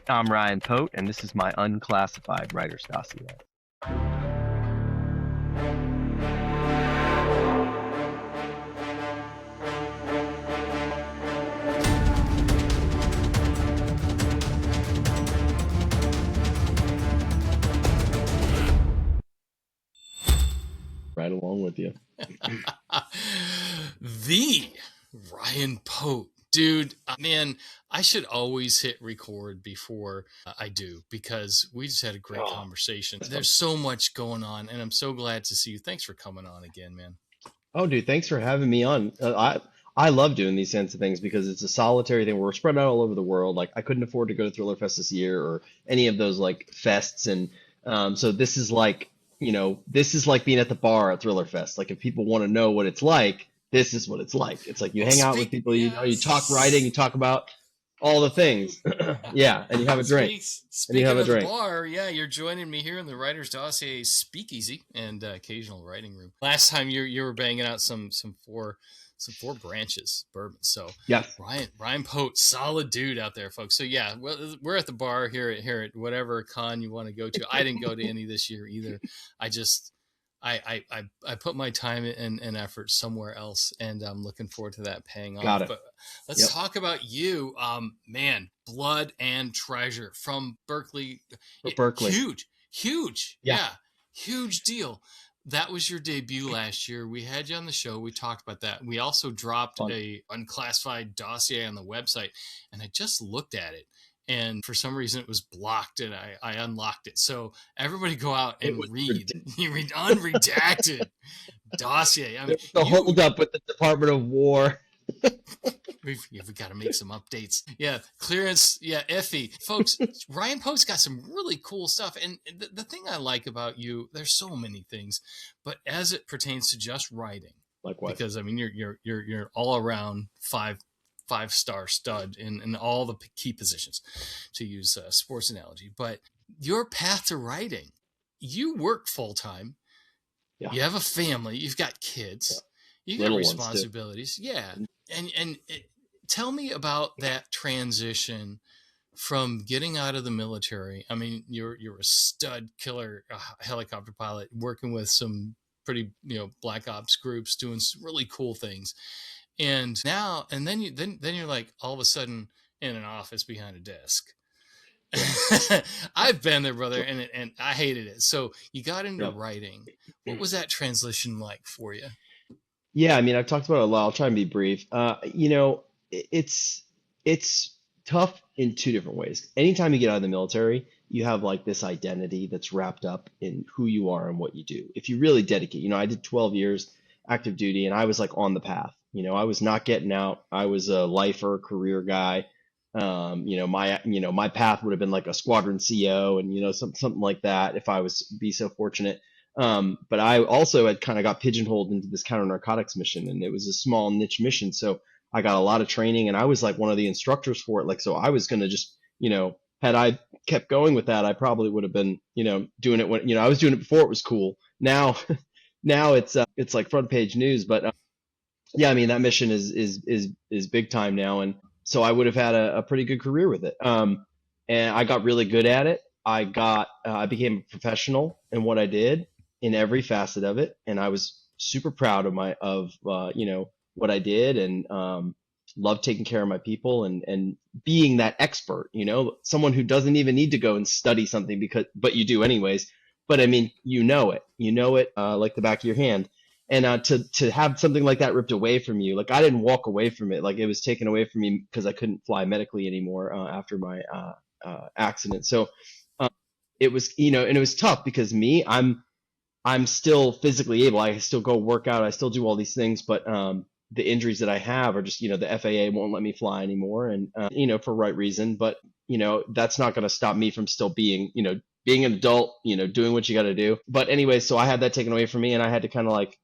I'm Ryan Pote, and this is my unclassified writer's dossier. Right along with you. The Ryan Pote. Dude, man, I should always hit record before I do, because we just had a great conversation. There's so much going on, and I'm so glad to see you. Thanks for coming on again, man. Oh, dude, thanks for having me on. I love doing these kinds of things because it's a solitary thing. We're spread out all over the world. Like I couldn't afford to go to Thriller Fest this year or any of those like fests, and so this is like this is like being at the bar at Thriller Fest. Like if people want to know what it's like, this is what it's like. It's like you hang out with people, you talk writing, you talk about all the things. Yeah, and you have a drink. Speaking of the bar, yeah, you're joining me here in the Writer's Dossier Speakeasy and occasional writing room. Last time you were banging out some four branches bourbon. So yeah, Ryan Pote, solid dude out there, folks. So yeah, we're at the bar here at whatever con you want to go to. I didn't go to any this year either. I put my time and effort somewhere else, and I'm looking forward to that paying off. Got it. But let's talk about you. Man, Blood and Treasure from Berkeley. Huge. Yeah. Huge deal. That was your debut last year. We had you on the show. We talked about that. We also dropped a unclassified dossier on the website, and I just looked at it. And for some reason it was blocked, and I unlocked it. So everybody go out and read. You read unredacted dossier. I mean, the hold up with the Department of War. We've got to make some updates. Yeah, clearance. Yeah, iffy. Folks, Ryan Pote's got some really cool stuff. And the thing I like about you, there's so many things, but as it pertains to just writing, like what? Because I mean, you're all around five-star stud in all the key positions, to use a sports analogy. But your path to writing, you work full-time. Yeah. You have a family. You've got kids. Yeah. You got responsibilities. Yeah. And tell me about that transition from getting out of the military. I mean, you're a stud killer helicopter pilot, working with some pretty, black ops groups, doing some really cool things. And now, and then you're like all of a sudden in an office behind a desk. Yeah. I've been there, brother, and I hated it. So you got into writing. What was that transition like for you? Yeah, I mean, I've talked about it a lot. I'll try and be brief. It's tough in two different ways. Anytime you get out of the military, you have like this identity that's wrapped up in who you are and what you do. If you really dedicate, I did 12 years active duty, and I was like on the path. I was not getting out. I was a lifer, career guy. My path would have been like a squadron CO and something like that if I was be so fortunate. But I also had kind of got pigeonholed into this counter narcotics mission, and it was a small niche mission. So I got a lot of training, and I was like one of the instructors for it. Like, so I was going to just, had I kept going with that, I probably would have been, doing it when, I was doing it before it was cool. Now it's like front page news, but yeah, I mean, that mission is big time now. And so I would have had a pretty good career with it. And I got really good at it. I became a professional in what I did in every facet of it. And I was super proud of what I did, and loved taking care of my people and being that expert, someone who doesn't even need to go and study something but you do anyways. But I mean, it like the back of your hand. And to have something like that ripped away from you, like I didn't walk away from it, like it was taken away from me because I couldn't fly medically anymore after my accident. So it was, and it was tough because I'm still physically able. I still go work out. I still do all these things, but the injuries that I have are just, the FAA won't let me fly anymore, and for right reason. But that's not going to stop me from still being, being an adult, doing what you got to do. But anyway, so I had that taken away from me, and I had to kind of like.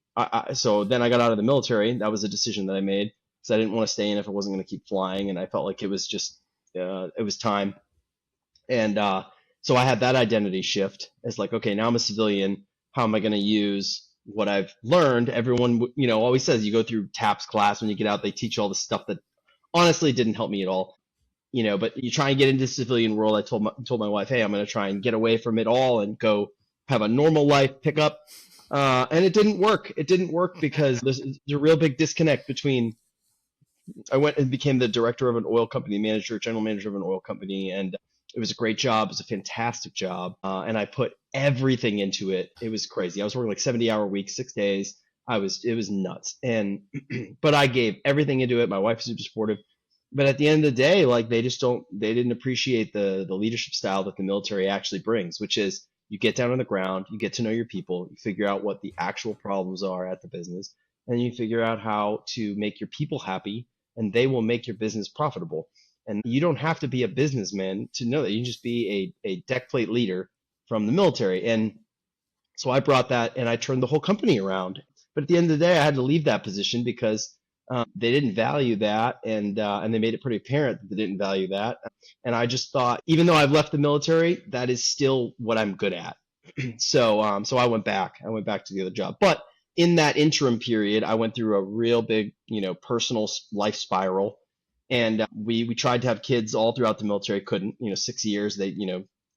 So then I got out of the military. That was a decision that I made because I didn't want to stay in if I wasn't going to keep flying, and I felt like it was just it was time. And so I had that identity shift as like, okay, now I'm a civilian. How am I going to use what I've learned? Everyone, always says you go through TAPS class when you get out. They teach you all the stuff that honestly didn't help me at all. but you try and get into the civilian world. I told my wife, hey, I'm going to try and get away from it all and go have a normal life, pick up. And it didn't work. It didn't work because there's a real big disconnect between, I went and became the director of an oil company, general manager of an oil company, and it was a great job. It was a fantastic job. And I put everything into it. It was crazy. I was working like 70-hour weeks, 6 days. It was nuts. And, but I gave everything into it. My wife was super supportive. But at the end of the day, like they didn't appreciate the leadership style that the military actually brings, which is you get down on the ground, you get to know your people, you figure out what the actual problems are at the business, and you figure out how to make your people happy, and they will make your business profitable. And you don't have to be a businessman to know that. You can just be a deck plate leader from the military. And so I brought that and I turned the whole company around. But at the end of the day, I had to leave that position because they didn't value that, and they made it pretty apparent that they didn't value that. And I just thought, even though I've left the military, that is still what I'm good at. So I went back. I went back to the other job. But in that interim period, I went through a real big, personal life spiral. And we tried to have kids all throughout the military, couldn't. 6 years, they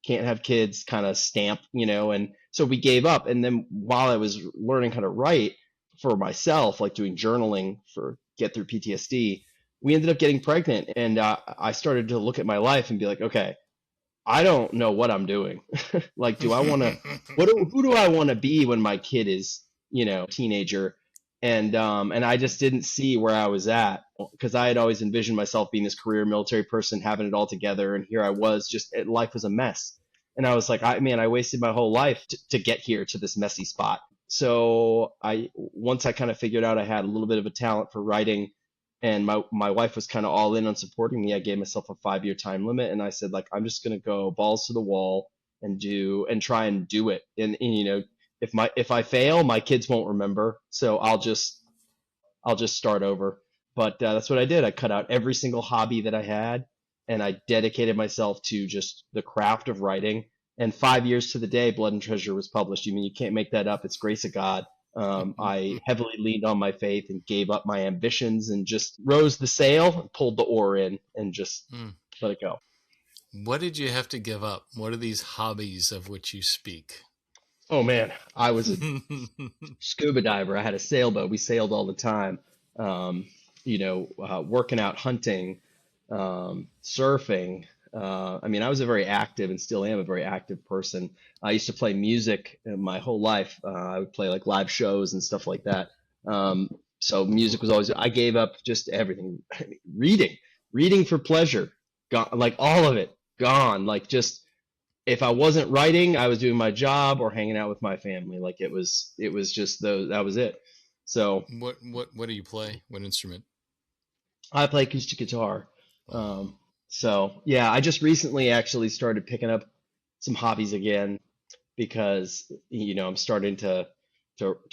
can't have kids, kind of stamp, and so we gave up. And then while I was learning how to write for myself, like doing journaling for get through PTSD, we ended up getting pregnant. And I started to look at my life and be like, okay, I don't know what I'm doing. Like, do I want to, who do I want to be when my kid is, teenager? And I just didn't see where I was at, because I had always envisioned myself being this career military person, having it all together. And here I was, just life was a mess. And I was like, I wasted my whole life to get here to this messy spot. So once I kind of figured out I had a little bit of a talent for writing, and my wife was kind of all in on supporting me, I gave myself a 5-year time limit, and I said, like, I'm just going to go balls to the wall and try and do it. And if I fail, my kids won't remember, so I'll just start over. But that's what I did. I cut out every single hobby that I had, and I dedicated myself to just the craft of writing. And 5 years to the day, Blood and Treasure was published. You can't make that up. It's grace of God. I heavily leaned on my faith and gave up my ambitions and just rose the sail, pulled the oar in, and just let it go. What did you have to give up? What are these hobbies of which you speak? Oh man, I was a scuba diver. I had a sailboat. We sailed all the time. Working out, hunting, surfing. I was a very active, and still am a very active person. I used to play music my whole life. I would play like live shows and stuff like that. So music was always, I gave up just everything. Reading for pleasure, gone, like all of it, gone. Like, just, if I wasn't writing, I was doing my job or hanging out with my family. Like, it was just that was it. So what do you play? What instrument? I play acoustic guitar. So yeah, I just recently actually started picking up some hobbies again, because I'm starting to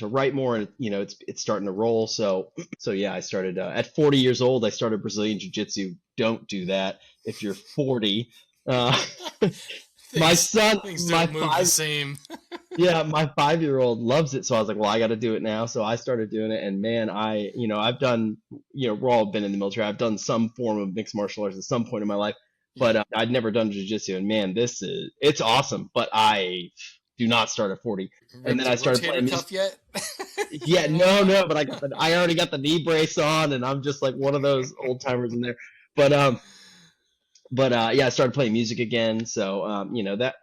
write more, and it's starting to roll. So yeah, I started at 40 years old. I started Brazilian Jiu-Jitsu. Don't do that if you're 40. My son, the same. Yeah, my 5-year-old loves it. So I was like, well, I got to do it now. So I started doing it, and man, I've done, we've all been in the military. I've done some form of mixed martial arts at some point in my life, but I'd never done jiu-jitsu, and man, it's awesome. But I do not start at 40. And then I started playing cuff yet? Yeah, no, but I already got the knee brace on, and I'm just like one of those old timers in there. But yeah, I started playing music again. So that,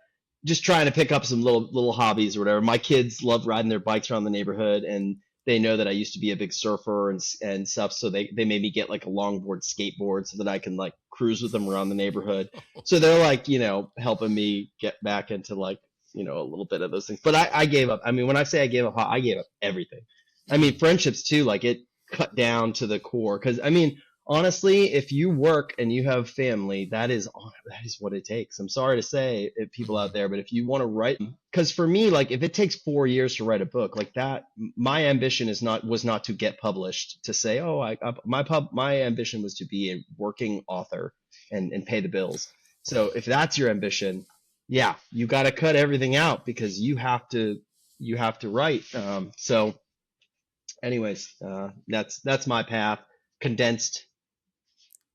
just trying to pick up some little hobbies or whatever. My kids love riding their bikes around the neighborhood, and they know that I used to be a big surfer and stuff. So they made me get like a longboard skateboard so that I can like cruise with them around the neighborhood. So they're like, helping me get back into like, a little bit of those things. But I gave up. When I say I gave up everything. Friendships too, like it cut down to the core. Cause honestly, if you work and you have family, that is what it takes. I'm sorry to say it, people out there, but if you want to write, because for me, like if it takes 4 years to write a book like that, my ambition was not to get published, to say, my ambition was to be a working author and pay the bills. So if that's your ambition, yeah, you got to cut everything out, because you have to write. So anyways, that's my path, condensed.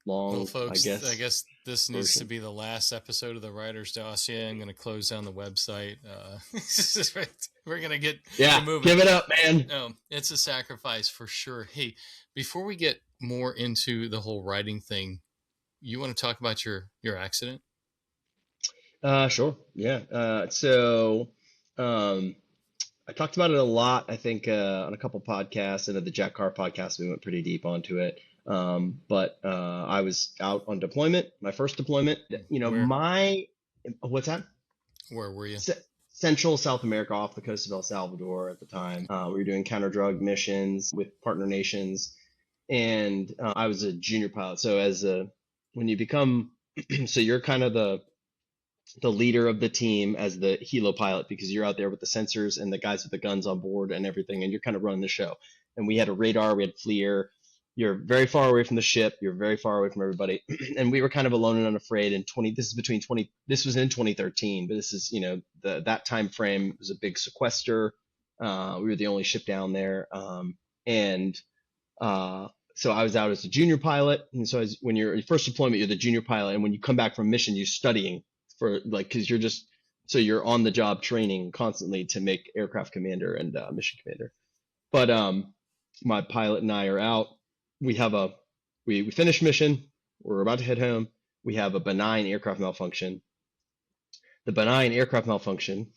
long, Well, folks, I I guess this needs to version. be the last episode of the Writer's Dossier. I'm going to close down the website. We're going to get Yeah, moving. give it up, man. No, it's a sacrifice for sure. Hey, before we get more into the whole writing thing, you want to talk about your accident? Sure. Yeah. Um, I talked about it a lot, I think, on a couple podcasts, and at the Jack Carr podcast, we went pretty deep onto it. But I was out on deployment, my first deployment. Where What's that? where were you? Central South America, off the coast of El Salvador at the time. We were doing counter drug missions with partner nations, and I was a junior pilot. So when you become, so you're kind of the leader of the team as the helo pilot, because you're out there with the sensors and the guys with the guns on board and everything, and you're kind of running the show. And we had a radar, we had FLIR. You're very far away from the ship, you're very far away from everybody, and we were kind of alone and unafraid. And this was in 2013, but this is, that time frame was a big sequester. We were the only ship down there, and so I was out as a junior pilot. And so when you're your first deployment, you're the junior pilot, and when you come back from mission, you're studying because you're on the job training constantly to make aircraft commander and mission commander. But my pilot and I are out. We finish mission. We're about to head home. We have a benign aircraft malfunction. The benign aircraft malfunction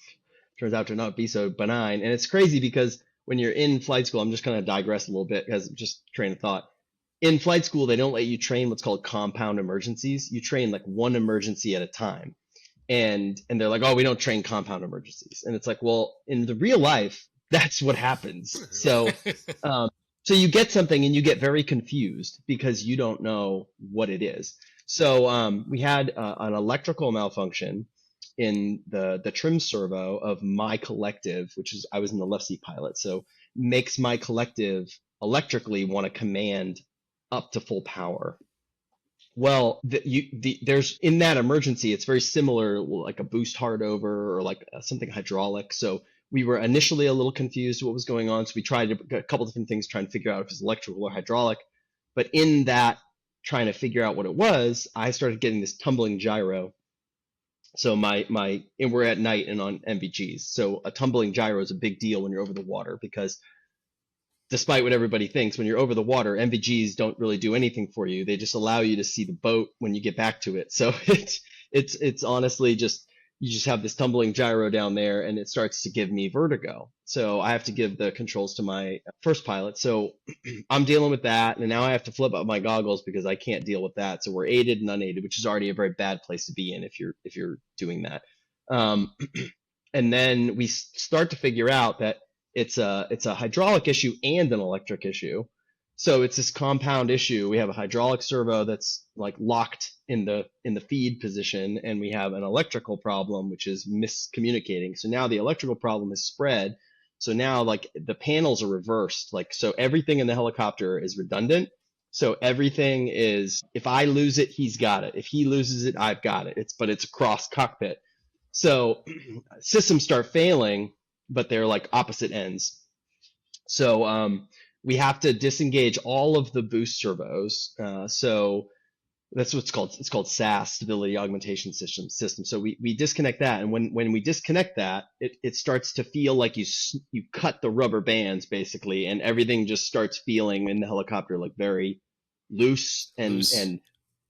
turns out to not be so benign, and it's crazy because when you're in flight school, I'm just going to digress a little bit because just train of thought. In flight school, they don't let you train what's called compound emergencies. You train like one emergency at a time. And they're like, oh, we don't train compound emergencies. And it's like, well, in the real life, that's what happens. So you get something and you get very confused because you don't know what it is. So we had an electrical malfunction in the trim servo of my collective, I was in the left seat pilot. So makes my collective electrically want to command up to full power. Well, there's in that emergency, it's very similar, like a boost hard over or like something hydraulic. So we were initially a little confused what was going on. So we tried a couple different things trying to figure out if it's electrical or hydraulic. But in that, trying to figure out what it was, I started getting this tumbling gyro. So and we're at night and on MVGs. So a tumbling gyro is a big deal when you're over the water because despite what everybody thinks, when you're over the water, MVGs don't really do anything for you. They just allow you to see the boat when you get back to it. So it's honestly just, you just have this tumbling gyro down there and it starts to give me vertigo. So I have to give the controls to my first pilot. So I'm dealing with that. And now I have to flip up my goggles because I can't deal with that. So we're aided and unaided, which is already a very bad place to be in if you're doing that. And then we start to figure out that it's a hydraulic issue and an electric issue. So it's this compound issue. We have a hydraulic servo that's like locked in the feed position, and we have an electrical problem which is miscommunicating. So now the electrical problem is spread. So now like the panels are reversed. Like, so everything in the helicopter is redundant. So everything is, if I lose it, he's got it. If he loses it, I've got it. But it's across cockpit. So systems start failing, but they're like opposite ends. So we have to disengage all of the boost servos. So that's what's called, it's called SAS, Stability Augmentation System. So we disconnect that. And when we disconnect that, it starts to feel like you cut the rubber bands basically, and everything just starts feeling in the helicopter like very loose and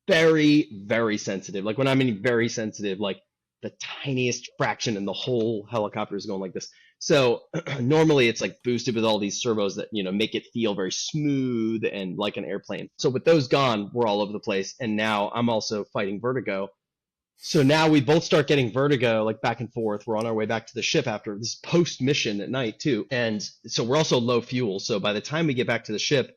very, very sensitive. Like when I mean very sensitive, like the tiniest fraction in the whole helicopter is going like this. So normally it's like boosted with all these servos that, make it feel very smooth and like an airplane. So with those gone, we're all over the place. And now I'm also fighting vertigo. So now we both start getting vertigo, like back and forth. We're on our way back to the ship after this post mission at night too. And so we're also low fuel. So by the time we get back to the ship,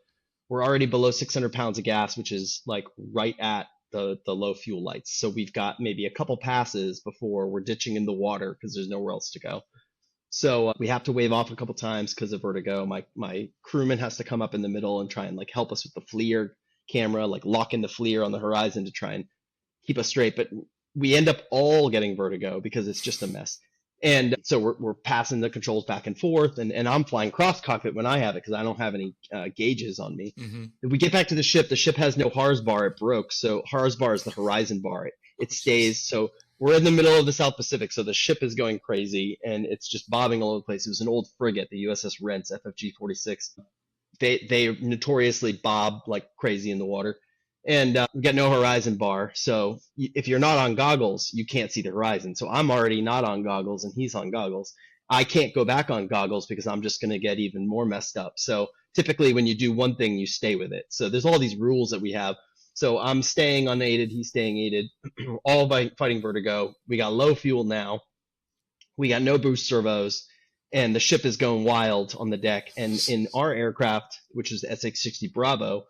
we're already below 600 pounds of gas, which is like right at the low fuel lights. So we've got maybe a couple passes before we're ditching in the water because there's nowhere else to go. So we have to wave off a couple times because of vertigo. My crewman has to come up in the middle and try and like help us with the FLIR camera, like lock in the FLIR on the horizon to try and keep us straight. But we end up all getting vertigo because it's just a mess. And so we're passing the controls back and forth, and I'm flying cross cockpit when I have it because I don't have any gauges on me. If we get back to the ship has no HARS bar. It broke. So HARS bar is the horizon bar. It stays. So we're in the middle of the South Pacific. So the ship is going crazy and it's just bobbing all over the place. It was an old frigate, the USS Rents, FFG 46. They notoriously bob like crazy in the water. And we got no horizon bar. So if you're not on goggles, you can't see the horizon. So I'm already not on goggles and he's on goggles. I can't go back on goggles because I'm just going to get even more messed up. So typically when you do one thing, you stay with it. So there's all these rules that we have. So I'm staying unaided. He's staying aided, all by fighting vertigo. We got low fuel now. We got no boost servos. And the ship is going wild on the deck. And in our aircraft, which is the SX-60 Bravo,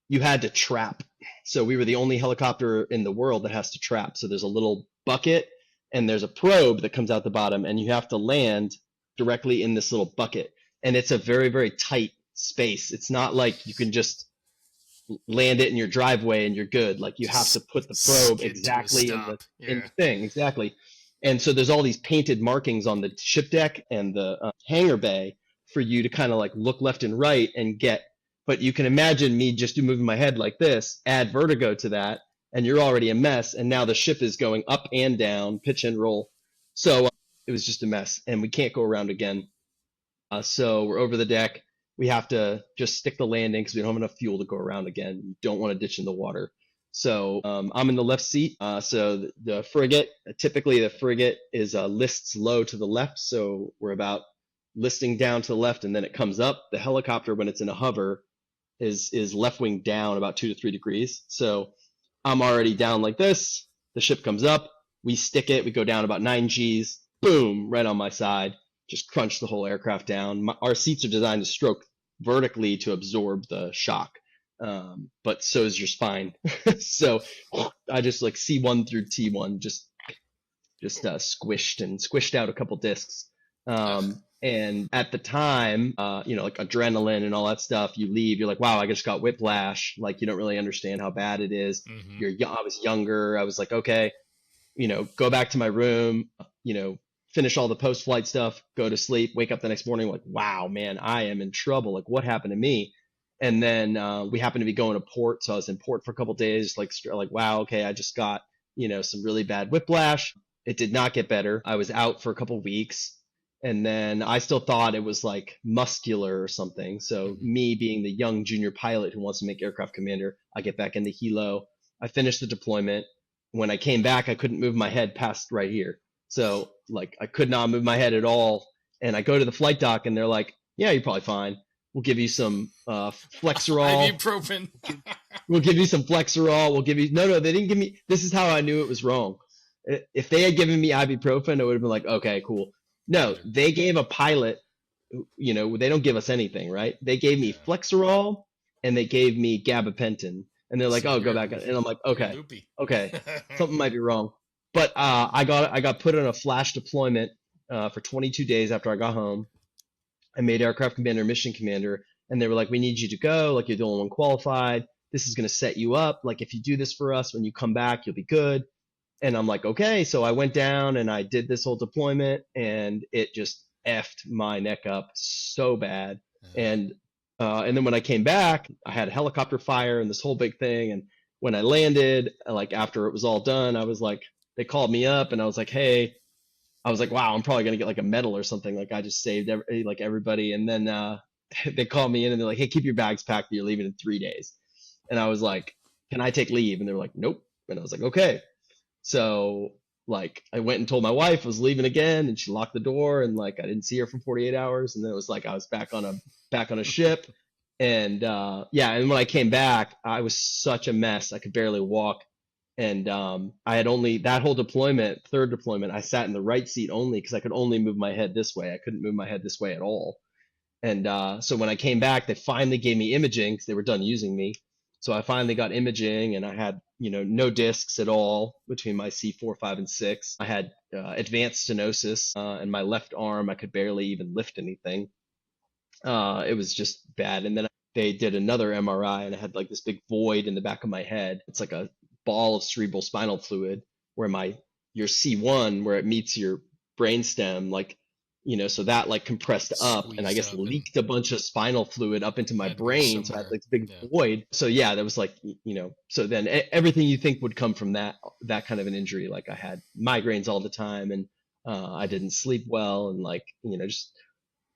you had to trap. So we were the only helicopter in the world that has to trap. So there's a little bucket and there's a probe that comes out the bottom and you have to land directly in this little bucket. And it's a very, very tight space. It's not like you can just land it in your driveway and you're good. Like you have to put the probe exactly in the thing. Exactly. And so there's all these painted markings on the ship deck and the hangar bay for you to kind of like look left and right and get. But you can imagine me just moving my head like this, add vertigo to that, and you're already a mess. And now the ship is going up and down, pitch and roll. So it was just a mess, and we can't go around again. So we're over the deck. We have to just stick the landing because we don't have enough fuel to go around again. You don't want to ditch in the water. So I'm in the left seat. So the frigate, typically the frigate is lists low to the left. So we're about listing down to the left, and then it comes up. The helicopter, when it's in a hover, is left wing down about 2 to 3 degrees. So I'm already down like this. The ship comes up. We stick it. We go down about 9 Gs. Boom, right on my side. Just crunch the whole aircraft down. Our seats are designed to stroke vertically to absorb the shock. But so is your spine. So I just like C1 through T1 just squished out a couple discs. And at the time, like adrenaline and all that stuff, you leave, you're like, wow, I just got whiplash. Like you don't really understand how bad it is. I was younger. I was like, okay, go back to my room, finish all the post-flight stuff, go to sleep, wake up the next morning, like, wow, man, I am in trouble. Like what happened to me? And then we happened to be going to port. So I was in port for a couple of days, like, wow, okay, I just got, some really bad whiplash. It did not get better. I was out for a couple of weeks. And then I still thought it was like muscular or something. So me being the young junior pilot who wants to make aircraft commander, I get back in the helo. I finished the deployment. When I came back, I couldn't move my head past right here. So like I could not move my head at all. And I go to the flight dock and they're like, yeah, you're probably fine. We'll give you some Flexerol. Ibuprofen. We'll give you some Flexerol. We'll give you, no, they didn't give me, this is how I knew it was wrong. If they had given me ibuprofen, I would have been like, okay, cool. No, they gave a pilot, they don't give us anything, right? They gave me Flexerol and they gave me gabapentin. And they're like, oh, go back. And I'm like, okay, something might be wrong. But I got put on a flash deployment for 22 days after I got home. I made aircraft commander, mission commander, and they were like, we need you to go. Like, you're the only one qualified. This is going to set you up. Like, if you do this for us, when you come back, you'll be good. And I'm like, okay. So I went down and I did this whole deployment and it just effed my neck up so bad. And then when I came back, I had a helicopter fire and this whole big thing. And when I landed, like after it was all done, I was like, they called me up and I was like, hey, I was like, wow, I'm probably going to get like a medal or something. Like I just saved everybody. And then they called me in and they're like, hey, keep your bags packed. You're leaving in 3 days. And I was like, can I take leave? And they were like, nope. And I was like, okay. So like I went and told my wife I was leaving again and she locked the door and like I didn't see her for 48 hours. And then it was like I was back on a ship. And and when I came back, I was such a mess. I could barely walk. And I had only that whole deployment, third deployment, I sat in the right seat only because I could only move my head this way. I couldn't move my head this way at all. And so when I came back, they finally gave me imaging because they were done using me. So I finally got imaging and I had, no discs at all between my C4, 5, and 6. I had advanced stenosis and my left arm, I could barely even lift anything. It was just bad. And then they did another MRI and I had like this big void in the back of my head. It's like a ball of cerebral spinal fluid where your C1, where it meets your brainstem, like, so that like compressed up and I Squeezed guess up and leaked a bunch of spinal fluid up into my had to go brain. So I had somewhere. like this big Yeah. void. So yeah, that was like, so then everything you think would come from that kind of an injury. Like I had migraines all the time and I didn't sleep well and like, just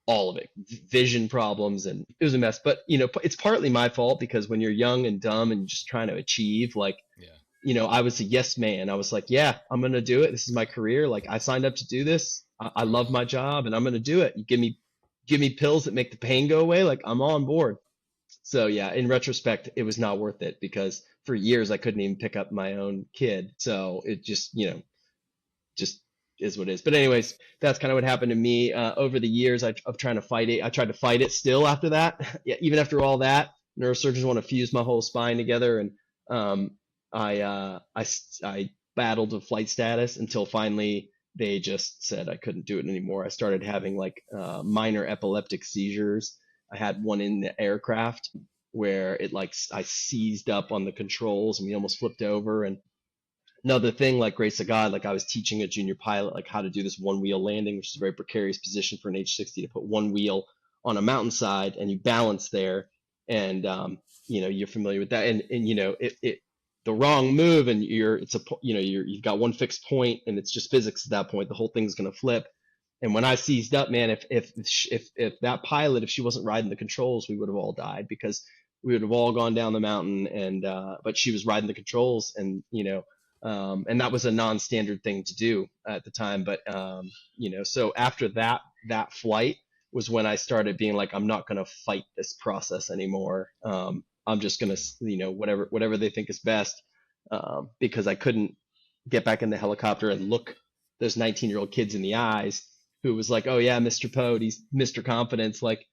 all of it, vision problems, and it was a mess. But it's partly my fault because when you're young and dumb and just trying to achieve, like, Yeah. I was a yes man. I was like, yeah, I'm gonna do it. This is my career. Like I signed up to do this. I love my job, and I'm gonna do it. You give me pills that make the pain go away. Like I'm on board. So yeah, in retrospect, it was not worth it because for years I couldn't even pick up my own kid. So it just just is what it is. But anyways, that's kind of what happened to me over the years of trying to fight it. I tried to fight it still after that. Yeah, even after all that, neurosurgeons want to fuse my whole spine together, and um, I battled with flight status until finally they just said I couldn't do it anymore. I started having like minor epileptic seizures. I had one in the aircraft where it like I seized up on the controls and we almost flipped over. And another thing, like grace of God, like I was teaching a junior pilot like how to do this one wheel landing, which is a very precarious position for an H-60 to put one wheel on a mountainside and you balance there, and you're familiar with that, and it the wrong move and you've got one fixed point and it's just physics at that point. The whole thing's gonna flip. And when I seized up, man, if that pilot, if she wasn't riding the controls, we would have all died because we would have all gone down the mountain. And but she was riding the controls, and and that was a non-standard thing to do at the time. But so after that flight was when I started being like, I'm not gonna fight this process anymore. I'm just gonna, whatever they think is best, because I couldn't get back in the helicopter and look those 19-year-old kids in the eyes who was like, oh yeah, Mr. Pote, he's Mr. Confidence. Like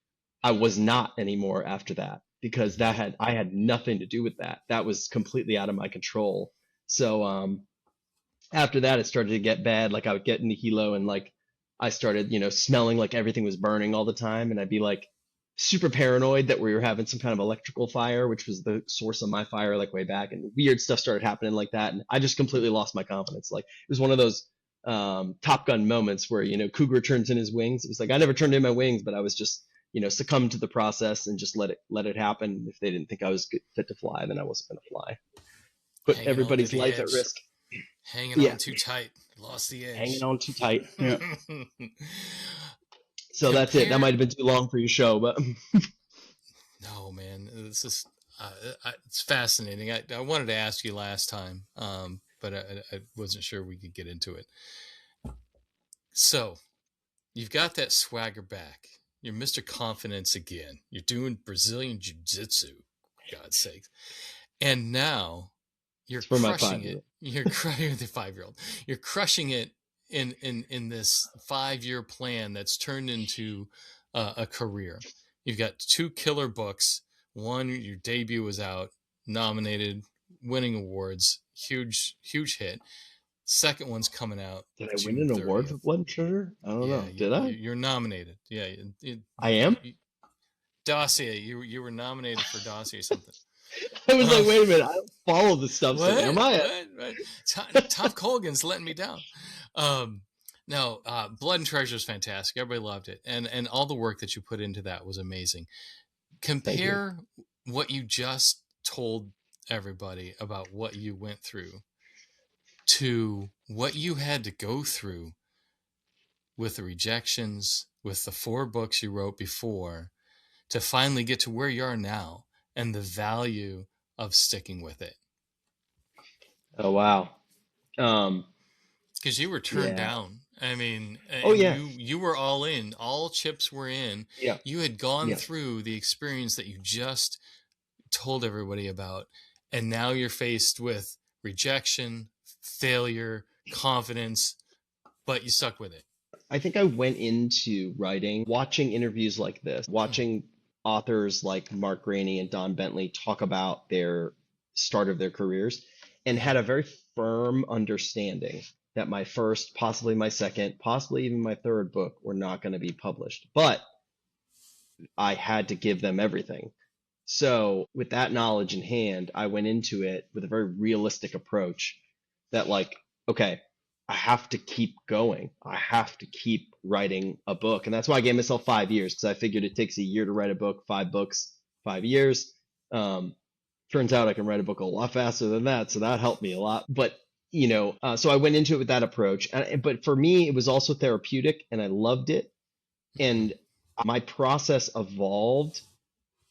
I was not anymore after that because I had nothing to do with that. That was completely out of my control. So after that, it started to get bad. Like I would get in the helo and like I started, smelling like everything was burning all the time, and I'd be like super paranoid that we were having some kind of electrical fire, which was the source of my fire, like way back, and weird stuff started happening like that, and I just completely lost my confidence. Like it was one of those Top Gun moments where Cougar turns in his wings. It was like I never turned in my wings, but I was just succumbed to the process and just let it happen. If they didn't think I was fit to fly, then I wasn't going to fly. Put Hanging everybody's life at risk. Hanging on too tight, lost the edge. Hanging on too tight. Yeah. So that's it. That might have been too long for your show, but no, man, this is it's fascinating. I wanted to ask you last time, but I wasn't sure we could get into it. So you've got that swagger back. You're Mr. Confidence again. You're doing Brazilian Jiu-Jitsu, for God's sake. And now you're crushing it. You're crushing the 5-year-old. You're crushing it in this 5-year plan that's turned into a career. You've got 2 killer books. One, your debut was out, nominated, winning awards, huge hit. Second one's coming out. Did I win an award for Blood and Sugar? I don't know. Did I? You're nominated. Yeah, I am. Dossier. You were nominated for Dossier or something. I was like, wait a minute. I don't follow this stuff. What? So am I? What? Tom Colgan's letting me down. No, Blood and Treasure is fantastic. Everybody loved it, and all the work that you put into that was amazing. Compare what you just told everybody about what you went through to what you had to go through with the rejections, with the 4 books you wrote before, to finally get to where you are now and the value of sticking with it. Oh, wow. Because you were turned down. I mean, you were all in. All chips were in. Yeah. You had gone through the experience that you just told everybody about, and now you're faced with rejection, failure, confidence, but you stuck with it. I think I went into writing, watching interviews like this, watching authors like Mark Graney and Don Bentley talk about their start of their careers, and had a very firm understanding that my first, possibly my second, possibly even my third book were not going to be published. But I had to give them everything. So with that knowledge in hand, I went into it with a very realistic approach that like, okay, I have to keep going. I have to keep writing a book. And that's why I gave myself 5 years, because I figured it takes a year to write a book, 5 books, 5 years. Turns out I can write a book a lot faster than that. So that helped me a lot. But, so I went into it with that approach. But for me, it was also therapeutic and I loved it. And my process evolved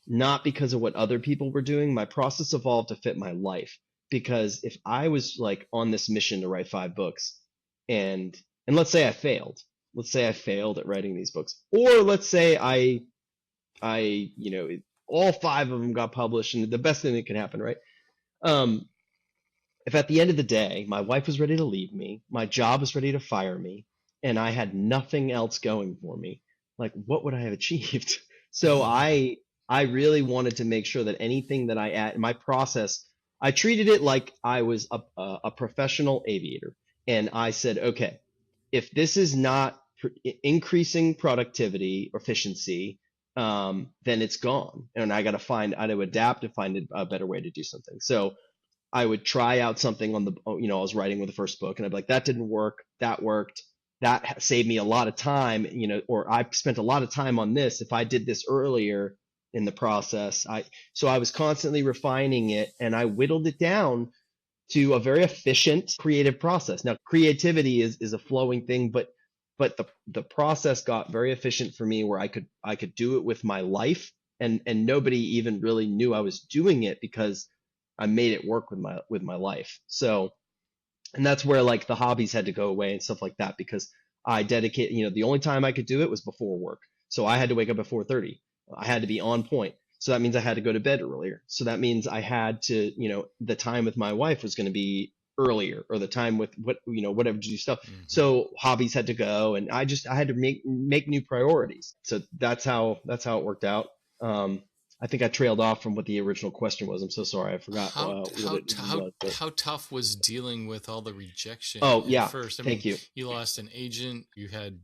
not because of what other people were doing. My process evolved to fit my life. Because if I was like on this mission to write 5 books, and let's say I failed, at writing these books, or let's say I all 5 of them got published, and the best thing that can happen, right? If at the end of the day my wife was ready to leave me, my job was ready to fire me, and I had nothing else going for me, like what would I have achieved? So I really wanted to make sure that anything that I add, my process, I treated it like I was a professional aviator. And I said, okay, if this is not increasing productivity or efficiency, then it's gone. And I got to adapt and find a better way to do something. So I would try out something on I was writing with the first book, and I'd be like, that didn't work. That worked. That saved me a lot of time, or I spent a lot of time on this. If I did this earlier in the process, so I was constantly refining it, and I whittled it down to a very efficient creative process. Now, creativity is a flowing thing, but the process got very efficient for me, where I could do it with my life, and nobody even really knew I was doing it because I made it work with my life. So, and that's where like the hobbies had to go away and stuff like that, because I dedicate, the only time I could do it was before work. So I had to wake up at 4:30. I had to be on point. So that means I had to go to bed earlier. So that means I had to, the time with my wife was going to be earlier, or the time with whatever to do stuff. Mm-hmm. So hobbies had to go, and I had to make new priorities. So that's how it worked out. I think I trailed off from what the original question was. I'm so sorry. I forgot. How tough was dealing with all the rejection? Oh, yeah. First, Thank you. You lost an agent. You had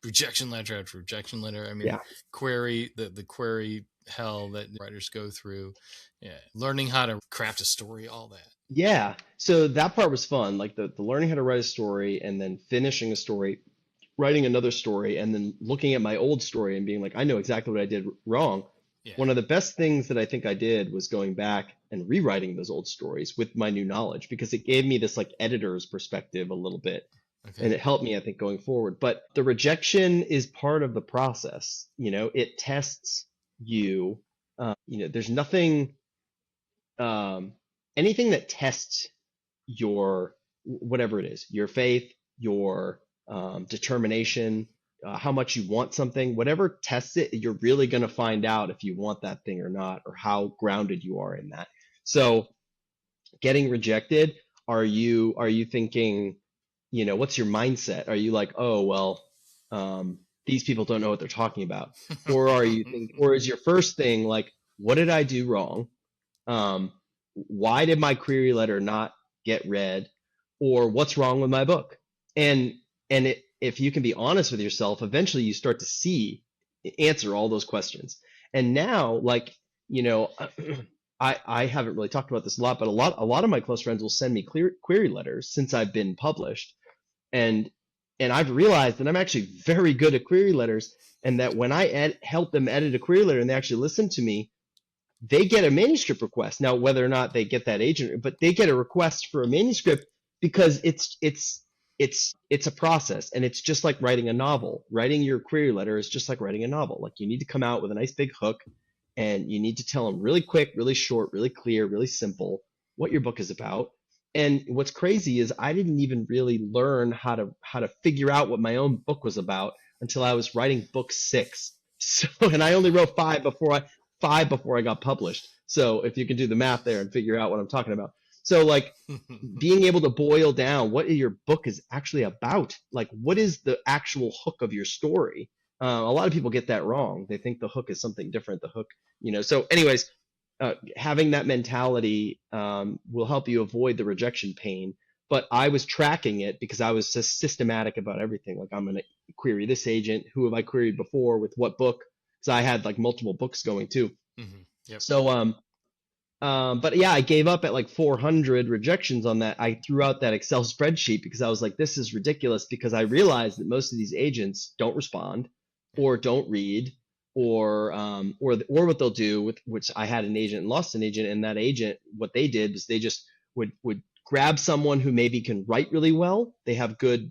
rejection letter after rejection letter. I mean, yeah. the query hell that writers go through. Yeah, learning how to craft a story, all that. Yeah. So that part was fun. Like the learning how to write a story, and then finishing a story, writing another story, and then looking at my old story and being like, I know exactly what I did wrong. Yeah. One of the best things that I think I did was going back and rewriting those old stories with my new knowledge, because it gave me this like editor's perspective a little bit. Okay. And it helped me, I think, going forward. But the rejection is part of the process. It tests you. There's nothing, anything that tests your, whatever it is, your faith, your determination, how much you want something, whatever tests it, you're really going to find out if you want that thing or not, or how grounded you are in that. So getting rejected, are you thinking, what's your mindset? Are you like, oh, well, these people don't know what they're talking about? Or are you or is your first thing like, what did I do wrong? Why did my query letter not get read? Or what's wrong with my book? And if you can be honest with yourself, eventually you start to answer all those questions. And now, like, I haven't really talked about this a lot, but a lot of my close friends will send me query letters since I've been published. And I've realized that I'm actually very good at query letters, and that when I help them edit a query letter and they actually listen to me, they get a manuscript request. Now, whether or not they get that agent, but they get a request for a manuscript, because it's a process, and it's just like writing a novel. Writing your query letter is just like writing a novel. Like, you need to come out with a nice big hook, and you need to tell them really quick, really short, really clear, really simple what your book is about. And what's crazy is I didn't even really learn how to figure out what my own book was about until I was writing book 6. So, and I only wrote 5 before I got published. So if you can do the math there and figure out what I'm talking about. So like being able to boil down what your book is actually about, like what is the actual hook of your story? A lot of people get that wrong. They think the hook is something different. The hook, so anyways, having that mentality will help you avoid the rejection pain. But I was tracking it because I was just systematic about everything. Like, I'm going to query this agent. Who have I queried before with what book? So I had like multiple books going too. Mm-hmm. Yep. So But yeah, I gave up at like 400 rejections on that. I threw out that Excel spreadsheet because I was like, this is ridiculous, because I realized that most of these agents don't respond or don't read, or what they'll do with, which I had an agent and lost an agent, and that agent, what they did was they just would grab someone who maybe can write really well. They have good,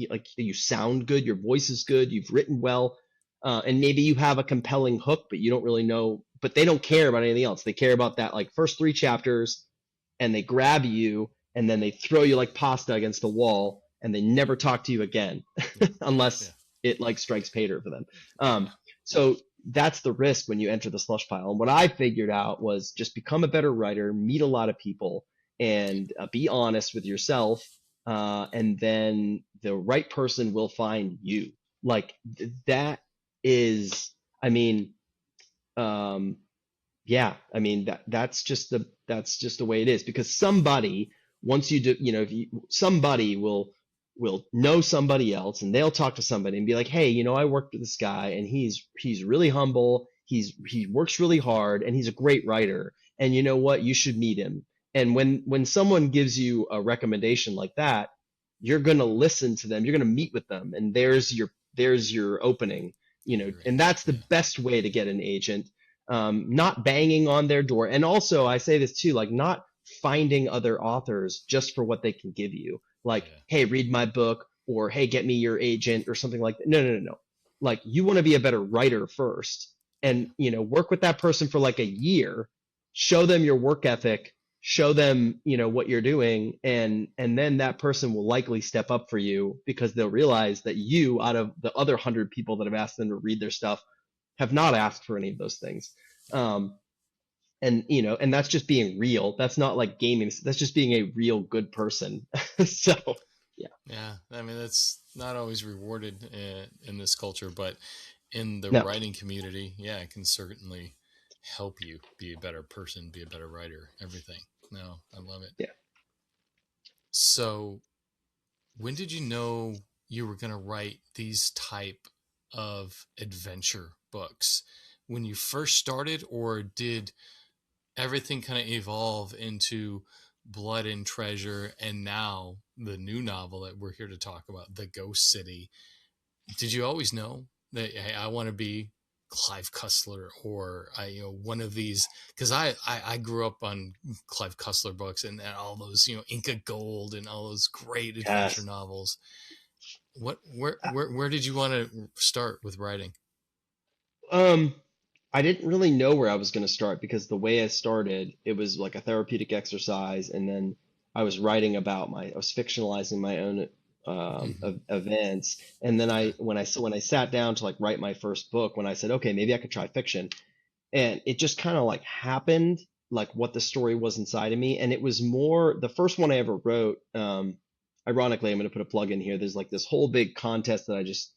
like you sound good, your voice is good, you've written well, and maybe you have a compelling hook, but you don't really know, but they don't care about anything else. They care about that like first 3 chapters, and they grab you and then they throw you like pasta against the wall, and they never talk to you again Yeah. unless Yeah. it like strikes pay dirt for them. Yeah. So that's the risk when you enter the slush pile. And what I figured out was just become a better writer, meet a lot of people, and be honest with yourself. And then the right person will find you. Like that is, I mean, um, yeah, I mean that's just the way it is, because somebody, once you do, if you, somebody will know somebody else, and they'll talk to somebody and be like, hey, I worked with this guy, and he's really humble, he works really hard, and he's a great writer, and you know what, you should meet him. And when someone gives you a recommendation like that, you're gonna listen to them, you're gonna meet with them, and there's your opening, Right. and that's the Yeah. best way to get an agent. Not banging on their door. And also, I say this too, like not finding other authors just for what they can give you. Like, Yeah. hey, read my book, or hey, get me your agent, or something like that. No, no, no, no. Like, you want to be a better writer first, and work with that person for like a year, show them your work ethic, show them what you're doing, and then that person will likely step up for you, because they'll realize that you, out of the other 100 people that have asked them to read their stuff, have not asked for any of those things. Um, and that's just being real. That's not like gaming. That's just being a real good person. So, yeah. Yeah. I mean, that's not always rewarded in this culture, but in the No. writing community, yeah, it can certainly help you be a better person, be a better writer, everything. No, I love it. Yeah. So, when did you know you were going to write these type of adventure books? When you first started, or did everything kind of evolve into Blood and Treasure, and now the new novel that we're here to talk about, The Ghost City? Did you always know that, hey, I want to be Clive Cussler, or one of these? Because I grew up on Clive Cussler books, and all those Inca Gold and all those great adventure Yes. novels. Where did you want to start with writing? Um, I didn't really know where I was going to start, because the way I started, it was like a therapeutic exercise, and then I was writing about I was fictionalizing my own Mm-hmm. events, and then Okay. when I sat down to like write my first book, when I said, okay, maybe I could try fiction, and it just kind of like happened, like what the story was inside of me, and it was more the first one I ever wrote. Ironically, I'm going to put a plug in here. There's like this whole big contest that I just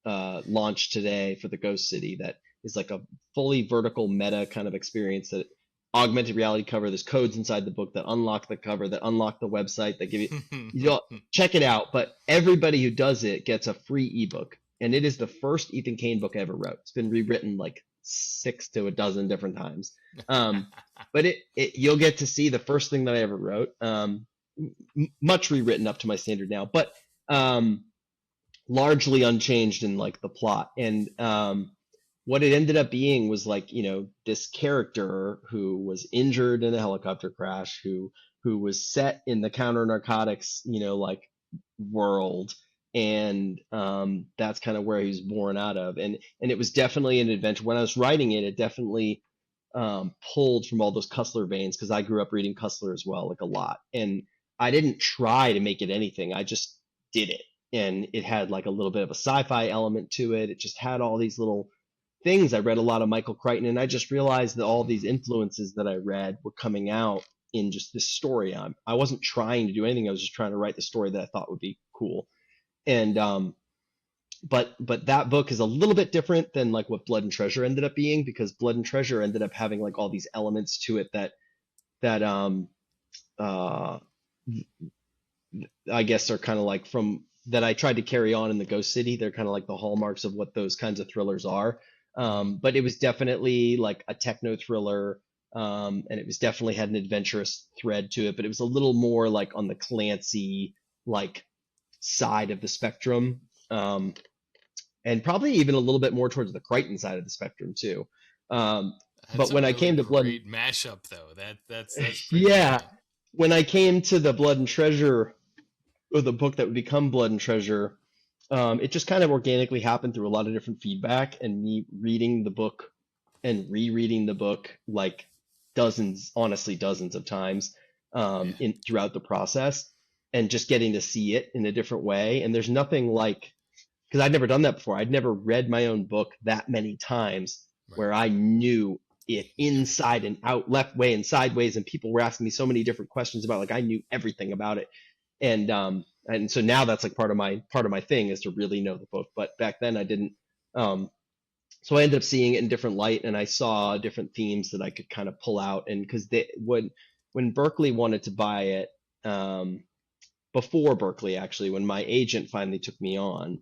launched today for the Ghost City, that is like a fully vertical meta kind of experience, that augmented reality cover. There's codes inside the book that unlock the cover, that unlock the website, that give you know, check it out. But everybody who does it gets a free ebook, and it is the first Ethan Kane book I ever wrote. It's been rewritten like 6 to a dozen different times. But you'll get to see the first thing that I ever wrote. Much rewritten up to my standard now, but largely unchanged in like the plot. And what it ended up being was like, this character who was injured in a helicopter crash, who was set in the counter narcotics, like world. And that's kind of where he was born out of. And it was definitely an adventure. When I was writing it, it definitely pulled from all those Cussler veins, because I grew up reading Cussler as well, like a lot. And I didn't try to make it anything. I just did it. And it had like a little bit of a sci-fi element to it. It just had all these little things. I read a lot of Michael Crichton, and I just realized that all these influences that I read were coming out in just this story. I wasn't trying to do anything. I was just trying to write the story that I thought would be cool. And but that book is a little bit different than like what Blood and Treasure ended up being, because Blood and Treasure ended up having like all these elements to it that uh I guess are kind of like from that I tried to carry on in the Ghost City. They're kind of like the hallmarks of what those kinds of thrillers are. Mhm. But it was definitely like a techno thriller, and it was definitely had an adventurous thread to it, but it was a little more like on the Clancy like side of the spectrum, and probably even a little bit more towards the Crichton side of the spectrum too. That's But a when I really came to Blood, great mashup, though. That's pretty yeah, brilliant. when I came to the Blood and Treasure, or the book that would become Blood and Treasure, it just kind of organically happened through a lot of different feedback and me reading the book and rereading the book like dozens, honestly, dozens of times, Yeah, in throughout the process, and just getting to see it in a different way. And there's nothing like, because I'd never done that before. I'd never read my own book that many times right. where I knew it inside and out, left way and sideways, and people were asking me so many different questions about, like, I knew everything about it. And so now that's like part of my thing is to really know the book. But back then I didn't. So I ended up seeing it in different light, and I saw different themes that I could kind of pull out. And because they when Berkeley wanted to buy it, before Berkeley actually, when my agent finally took me on,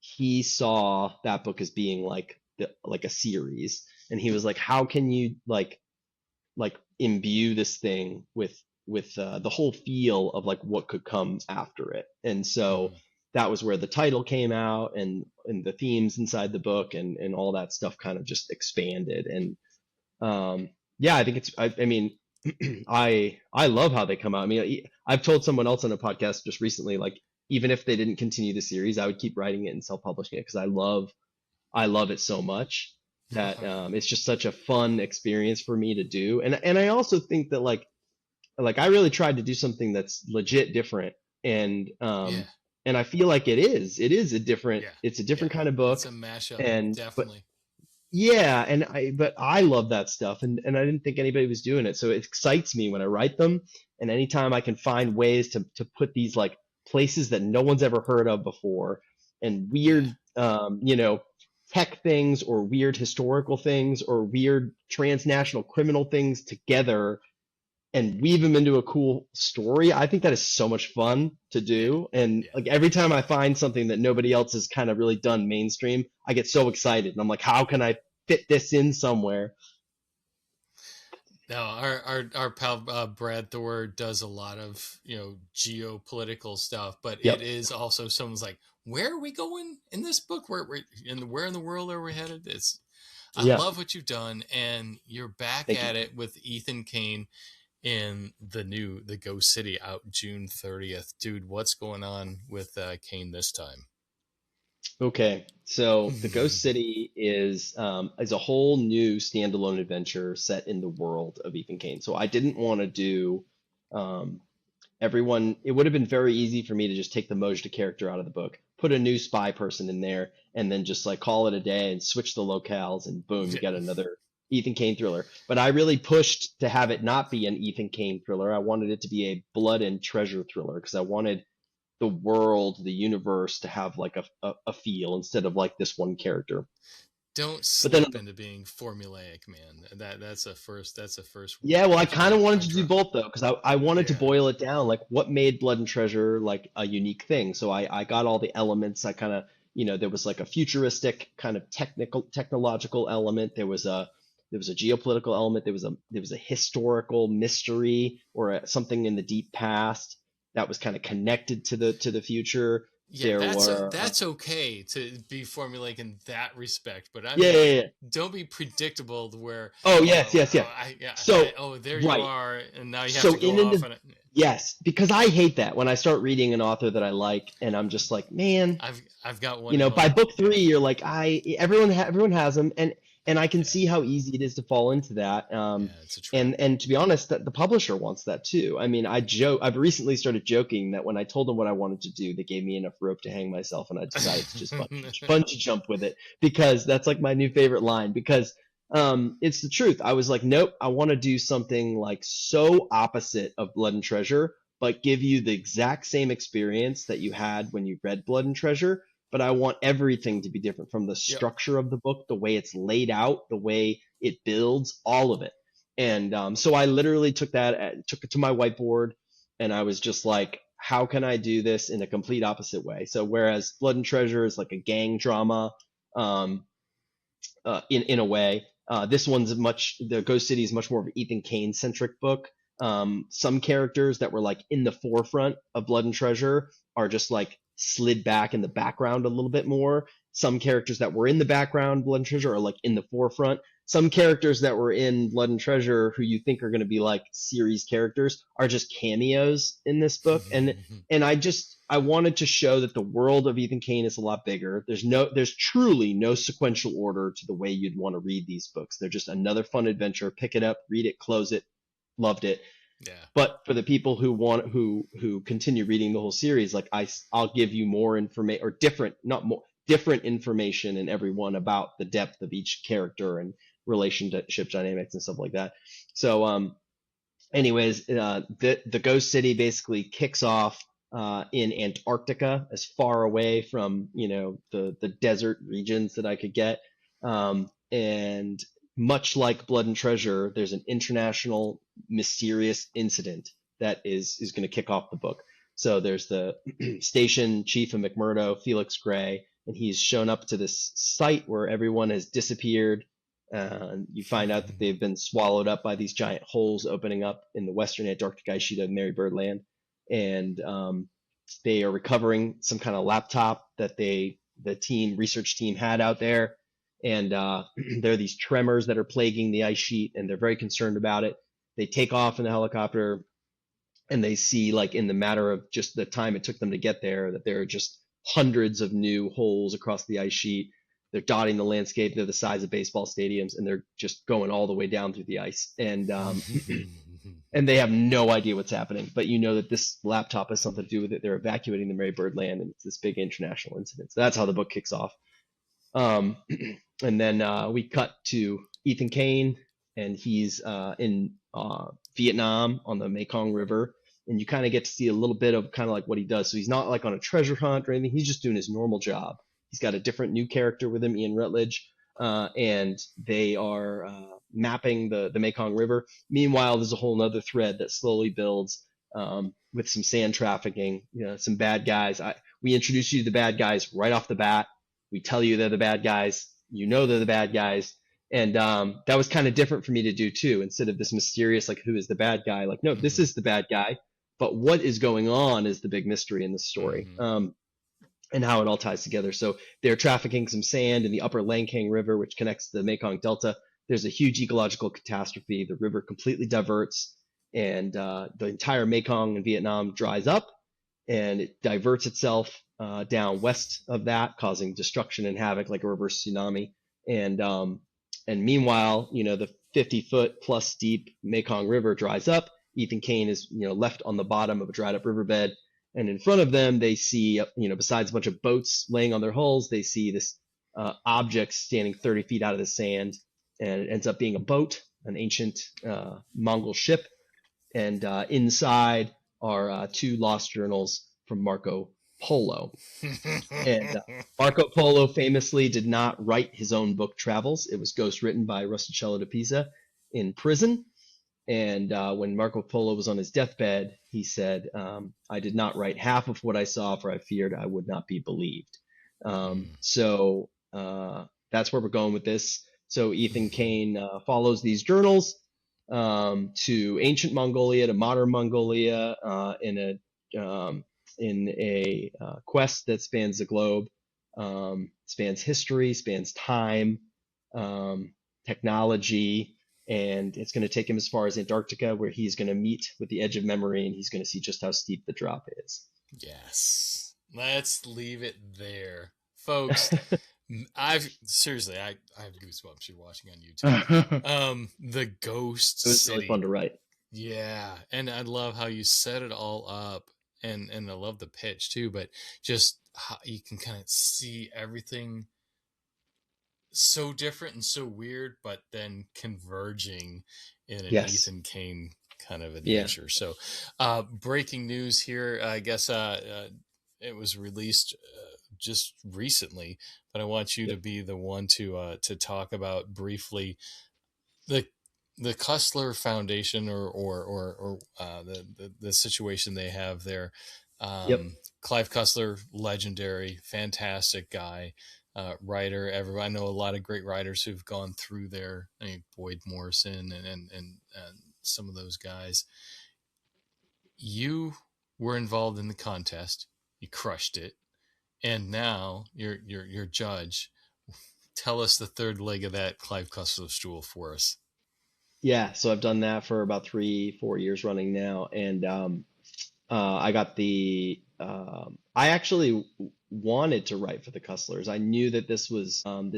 he saw that book as being like a series, and he was like, "How can you like imbue this thing with the whole feel of like what could come after it?" And so Mhm. that was where the title came out, and the themes inside the book and all that stuff kind of just expanded. And yeah, I think I mean, I love how they come out. I mean, I've told someone else on a podcast just recently, like, even if they didn't continue the series, I would keep writing it and self-publishing it because I love it so much that it's just such a fun experience for me to do. And I also think that like I really tried to do something that's legit different, and Yeah, and I feel like it is yeah, it's a yeah. different kind of It's book. a mashup, And but definitely. yeah, but I love that stuff, and I didn't think anybody was doing it. So it excites me when I write them, and anytime I can find ways to put these like places that no one's ever heard of before, and Yeah. weird tech things, or weird historical things, or weird transnational criminal things together, and weave them into a cool story. I think that is so much fun to Yeah, do. And yeah. like every time I find something that nobody else has kind of really done mainstream, I get so excited. And I'm like, how can I fit this in somewhere? No, our pal Brad Thor does a lot of geopolitical stuff, but it Yep. is also someone's like, where are we going in this book? Where in the world are we headed? I Yeah. love what you've done, and you're back Thank you. at it with Ethan Kane in the Ghost City out June 30th. Dude, what's going on with Kane this time? Okay. So the Ghost City is a whole new standalone adventure set in the world of Ethan Kane. So I didn't want to do um, everyone. It would have been very easy for me to just take the Mojda character out of the book, put a new spy person in there, and then just like call it a day and switch the locales, and boom, you got another Ethan Kane thriller. But I really pushed to have it not be an Ethan Kane thriller. I wanted it to be a blood and treasure thriller because I wanted the world, the universe to have like a feel instead of like this one character. Don't But then slip into being formulaic, man. That's a first yeah, well, I kind of wanted I to do drop. both though, because I wanted to Yeah. boil it down, like what made Blood and Treasure like a unique thing. So I got all the elements. I kind of, there was like a futuristic kind of technological element. There was a geopolitical element. There was a historical mystery, or something in the deep past that was kind of connected to the future. Yeah, There were that's okay to be formulaic in that respect, but I yeah, mean, yeah, yeah. don't be predictable to where Oh yes, yes, yes. So there you right. are, and now you have So to go in off the on it. yes, because I hate that when I start reading an author that I like, and I'm just like, man, I've got one in by mind. book Yeah, three, you're like, everyone has them, and I can yeah, see how easy it is to fall into that. yeah. It's a trap. And to be honest, that the publisher wants that too. I mean, I've recently started joking that when I told them what I wanted to do, they gave me enough rope to hang myself, and I decided to just bungee jump with it, because that's like my new favorite line. Because it's the truth. I was like, nope, I want to do something like so opposite of Blood and Treasure, but give you the exact same experience that you had when you read Blood and Treasure. But I want everything to be different, from the Yep. structure of the book, the way it's laid out, the way it builds, all of it. And so I literally took it to my whiteboard, and I was just like, how can I do this in a complete opposite way? So whereas Blood and Treasure is like a gang drama, in a way, This one's the Ghost City is much more of an Ethan Kane centric book. Some characters that were like in the forefront of Blood and Treasure are just like slid back in the background a little bit more. Some characters that were in the background, Blood and Treasure, are like in the forefront. Some characters that were in Blood and Treasure who you think are going to be like series characters are just cameos in this book. And I wanted to show that the world of Ethan Kane is a lot bigger. There's truly no sequential order to the way you'd want to read these books. They're just another fun adventure. Pick it up, read it, close it. Loved it. Yeah. But for the people who continue reading the whole series, like I'll give you more information, or different information in every one about the depth of each character and relationship dynamics and stuff like that. So anyways, the Ghost City basically kicks off in Antarctica, as far away from the desert regions that I could get, and much like Blood and Treasure, there's an international mysterious incident that is going to kick off the book. So there's the station chief of McMurdo, Felix Gray, and he's shown up to this site where everyone has disappeared. You find out that they've been swallowed up by these giant holes opening up in the western Antarctic ice sheet of Mary Bird Land. And they are recovering some kind of laptop that the research team had out there. And there are these tremors that are plaguing the ice sheet, and they're very concerned about it. They take off in the helicopter, and they see, like, in the matter of just the time it took them to get there, that there are just hundreds of new holes across the ice sheet. They're dotting the landscape. They're the size of baseball stadiums, and they're just going all the way down through the ice. And and they have no idea what's happening. But you know that this laptop has something to do with it. They're evacuating the Mary Bird Land, and it's this big international incident. So that's how the book kicks off. And then we cut to Ethan Kane, and he's in Vietnam on the Mekong River. And you kind of get to see a little bit of kind of like what he does. So he's not like on a treasure hunt or anything. He's just doing his normal job. He's got a different new character with him, Ian Rutledge, and they are mapping the Mekong River. Meanwhile, there's a whole other thread that slowly builds with some sand trafficking, some bad guys. We introduce you to the bad guys right off the bat. We tell you they're the bad guys. They're the bad guys. And that was kind of different for me to do too. Instead of this mysterious, like, who is the bad guy? Like, no, this is the bad guy. But what is going on is the big mystery in the story, and how it all ties together. So they're trafficking some sand in the upper Langkang River, which connects the Mekong Delta. There's a huge ecological catastrophe. The river completely diverts, and the entire Mekong in Vietnam dries up, and it diverts itself down west of that, causing destruction and havoc like a reverse tsunami. And meanwhile, the 50-foot plus deep Mekong River dries up. Ethan Kane is, left on the bottom of a dried up riverbed, and in front of them, they see, besides a bunch of boats laying on their hulls, they see this object standing 30 feet out of the sand, and it ends up being a boat, an ancient Mongol ship, and inside are two lost journals from Marco Polo. And Marco Polo famously did not write his own book Travels. It was ghostwritten by Rustichello de Pisa in prison. And when Marco Polo was on his deathbed, he said, I did not write half of what I saw, for I feared I would not be believed. So that's where we're going with this. So Ethan Kane follows these journals to ancient Mongolia, to modern Mongolia, in a quest that spans the globe, spans history, spans time, technology. And it's going to take him as far as Antarctica, where he's going to meet with the edge of memory, and he's going to see just how steep the drop is. Yes. Let's leave it there. Folks, I have goosebumps. You're watching on YouTube. The Ghost City. It was really fun to write. Yeah. And I love how you set it all up, and I love the pitch too, but just how you can kind of see everything so different and so weird, but then converging in an Ethan Kane kind of adventure. So breaking news here, I guess it was released just recently, but I want you to be the one to talk about briefly the Cussler Foundation or the situation they have there. Clive Cussler, legendary, fantastic guy. writer ever. I know a lot of great writers who've gone through there. I mean, Boyd Morrison and some of those guys. You were involved in the contest. You crushed it, and now you're judge. Tell us the third leg of that Clive Cussler stool for us. Yeah, so I've done that for about 3, 4 years running now, and I got the. I actually wanted to write for the Custlers. I knew that this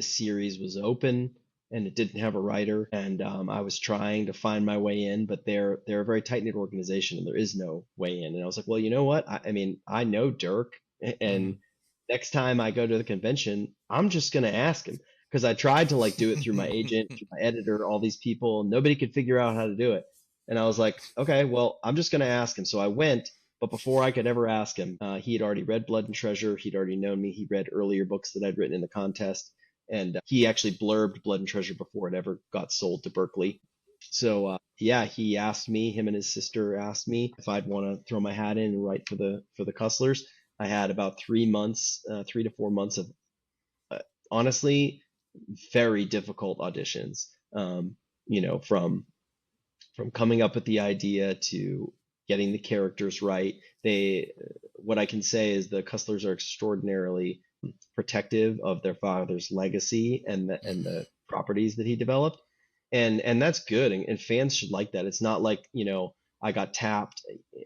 series was open and it didn't have a writer, and I was trying to find my way in, but they're a very tight-knit organization, and there is no way in. And I was like, well, you know what? I mean, I know Dirk, Mm-hmm. and next time I go to the convention, I'm just gonna ask him because I tried to like do it through my agent, through my editor, all these people, and nobody could figure out how to do it. And I was like, okay, well, I'm just gonna ask him. So I went. But before I could ever ask him, he had already read Blood and Treasure. He'd already known me. He read earlier books that I'd written in the contest. And he actually blurbed Blood and Treasure before it ever got sold to Berkeley. So yeah, he asked me, him and his sister asked me if I'd want to throw my hat in and write for the Custlers. I had about 3 months, 3 to 4 months of honestly very difficult auditions. From coming up with the idea to getting the characters right. What I can say is the Custlers are extraordinarily protective of their father's legacy and the properties that he developed, and that's good, and fans should like that. It's not like I got tapped.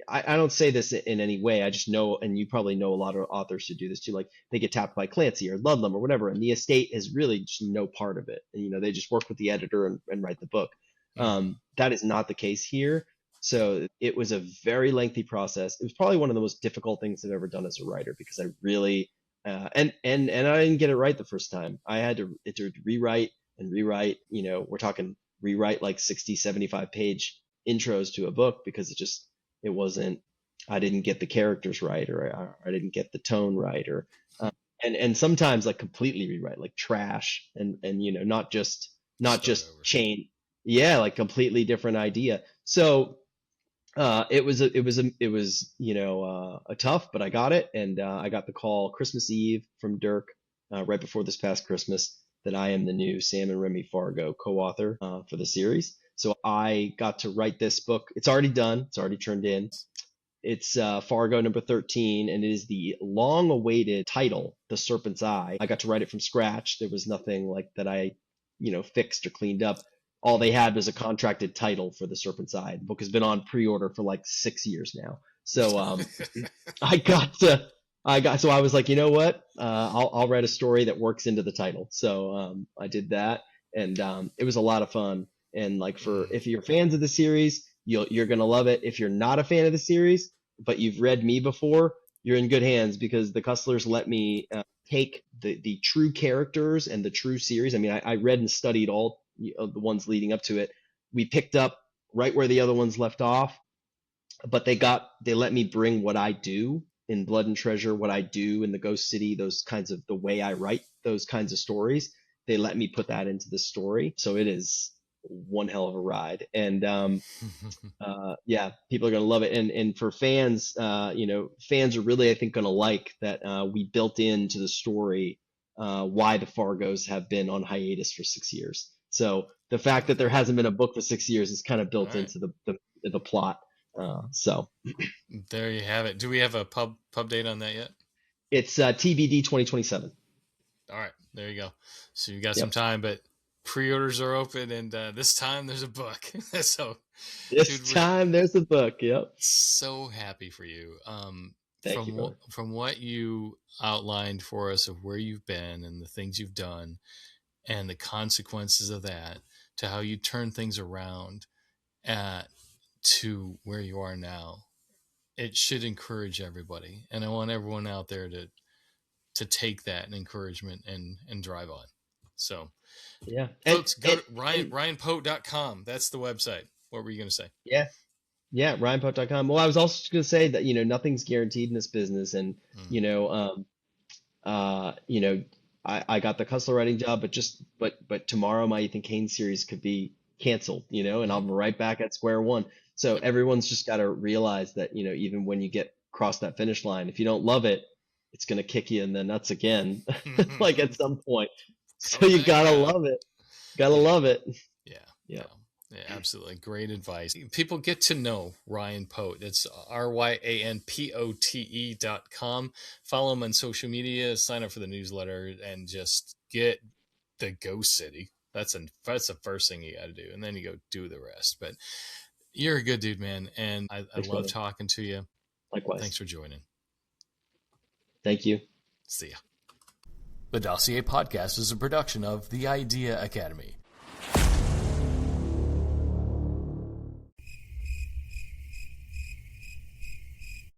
I don't say this in any way. I just know, and you probably know a lot of authors who do this too. Like they get tapped by Clancy or Ludlum or whatever, and the estate is really just no part of it. And they just work with the editor and write the book. That is not the case here. So it was a very lengthy process. It was probably one of the most difficult things I've ever done as a writer because I really and I didn't get it right the first time. I had to rewrite and rewrite. We're talking rewrite like 60, 75 page intros to a book because it wasn't. I didn't get the characters right, or I didn't get the tone right, or and sometimes like completely rewrite, like trash, and not just Start over. change. Yeah, like completely different idea. So it was a tough, but I got it, and I got the call Christmas Eve from Dirk right before this past Christmas that I am the new Sam and Remy Fargo co-author for the series. So I got to write this book. It's already done. It's already turned in. It's Fargo number 13, and it is the long-awaited title, The Serpent's Eye. I got to write it from scratch. There was nothing like that I, fixed or cleaned up. All they had was a contracted title for The Serpent's Eye. The book has been on pre-order for like 6 years now. So so I was like, you know what? I'll write a story that works into the title. So I did that, and it was a lot of fun. And like if you're fans of the series, you're gonna love it. If you're not a fan of the series, but you've read me before, you're in good hands because the Custlers let me take the true characters and the true series. I mean, I read and studied all the ones leading up to it. We picked up right where the other ones left off, but they let me bring what I do in Blood and Treasure, what I do in the Ghost City, those kinds of the way I write those kinds of stories. They let me put that into the story, so it is one hell of a ride. And yeah, people are gonna love it. And for fans, fans are really, I think, gonna like that we built into the story why the Fargos have been on hiatus for 6 years. So the fact that there hasn't been a book for 6 years is kind of built into the plot. So there you have it. Do we have a pub date on that yet? it's TBD 2027. All right, there you go. So you got Yep. some time, but pre-orders are open, and this time there's a book. So this time there's a book. Yep. So happy for you. Thank you, brother. From what you outlined for us of where you've been and the things you've done and the consequences of that, to how you turn things around to where you are now, it should encourage everybody. And I want everyone out there to take that encouragement and drive on. So yeah, folks, go to ryanpote.com. That's the website. What were you going to say? Yeah, ryanpote.com. Well, I was also going to say that nothing's guaranteed in this business, and I got the Cussler writing job, but tomorrow my Ethan Kane series could be canceled, and I'm right back at square one. So everyone's just got to realize that even when you get across that finish line, if you don't love it, it's going to kick you in the nuts again, like at some point. So Come you back gotta out. love it. Gotta Yeah. love it. Yeah. Yeah. Yeah, absolutely. Great advice. People get to know Ryan Pote. It's RyanPote.com. Follow him on social media, sign up for the newsletter, and just get the Ghost City. That's the first thing you got to do. And then you go do the rest. But you're a good dude, man. And I Thanks, love brother. talking to you. Likewise. Thanks for joining. Thank you. See ya. The Dossier Podcast is a production of The Idea Academy.